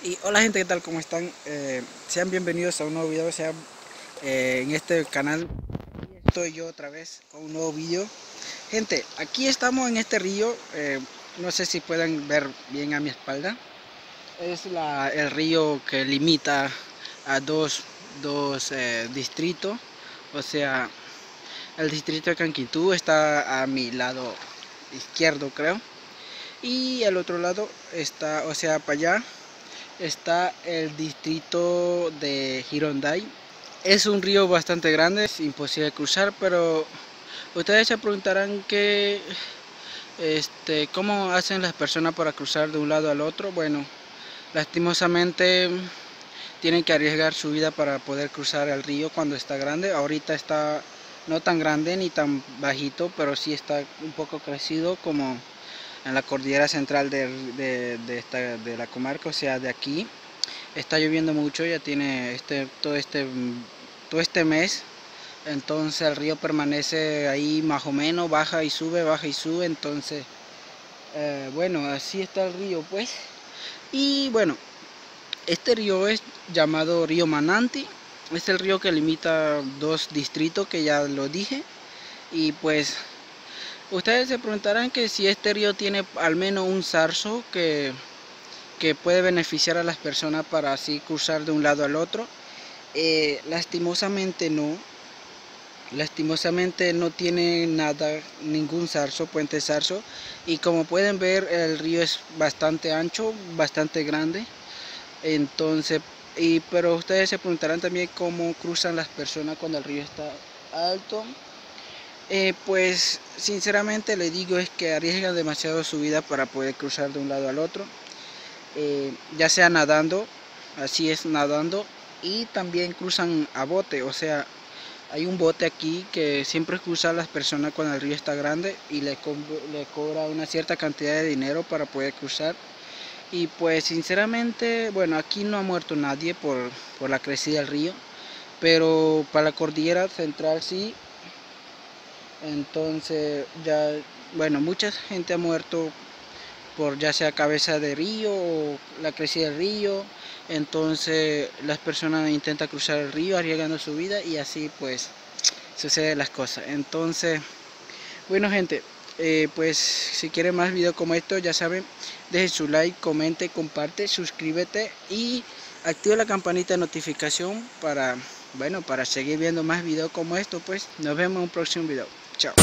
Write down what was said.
Y hola gente, ¿qué tal? ¿Cómo están? Sean bienvenidos a un nuevo video, en este canal. Estoy yo otra vez con un nuevo video. Gente, aquí estamos en este río, no sé si pueden ver bien a mi espalda. Es el río que limita a dos distritos, o sea, el distrito de Canquitú está a mi lado izquierdo, creo. Y el otro lado está, o sea, para allá está el distrito de Gironday. Es un río bastante grande, es imposible cruzar, pero ustedes se preguntarán cómo hacen las personas para cruzar de un lado al otro. Bueno, lastimosamente tienen que arriesgar su vida para poder cruzar el río cuando está grande. Ahorita está no tan grande ni tan bajito, pero sí está un poco crecido como en la cordillera central de la comarca, o sea, de aquí. Está lloviendo mucho, ya tiene todo este mes, entonces el río permanece ahí más o menos, baja y sube, entonces bueno, así está el río pues. Y bueno, este río es llamado río Mananti, es el río que limita dos distritos que ya lo dije. Y pues ustedes se preguntarán que si este río tiene al menos un zarzo que puede beneficiar a las personas para así cruzar de un lado al otro. Lastimosamente no tiene nada, ningún zarzo, puente zarzo. Y como pueden ver, el río es bastante ancho, bastante grande. Entonces, pero ustedes se preguntarán también cómo cruzan las personas cuando el río está alto. Pues sinceramente les digo es que arriesgan demasiado su vida para poder cruzar de un lado al otro. Ya sea nadando, así es, nadando, y también cruzan a bote, o sea, hay un bote aquí que siempre cruza a las personas cuando el río está grande y le cobra una cierta cantidad de dinero para poder cruzar. Y pues sinceramente, bueno, aquí no ha muerto nadie por la crecida del río, pero para la cordillera central sí. Entonces ya, bueno, mucha gente ha muerto por ya sea cabeza de río o la crecida del río. Entonces las personas intentan cruzar el río arriesgando su vida y así pues suceden las cosas. Entonces, bueno gente, pues si quieren más videos como estos, ya saben, dejen su like, comente, comparte, suscríbete y activa la campanita de notificación para, bueno, para seguir viendo más videos como estos. Pues nos vemos en un próximo video. Chao.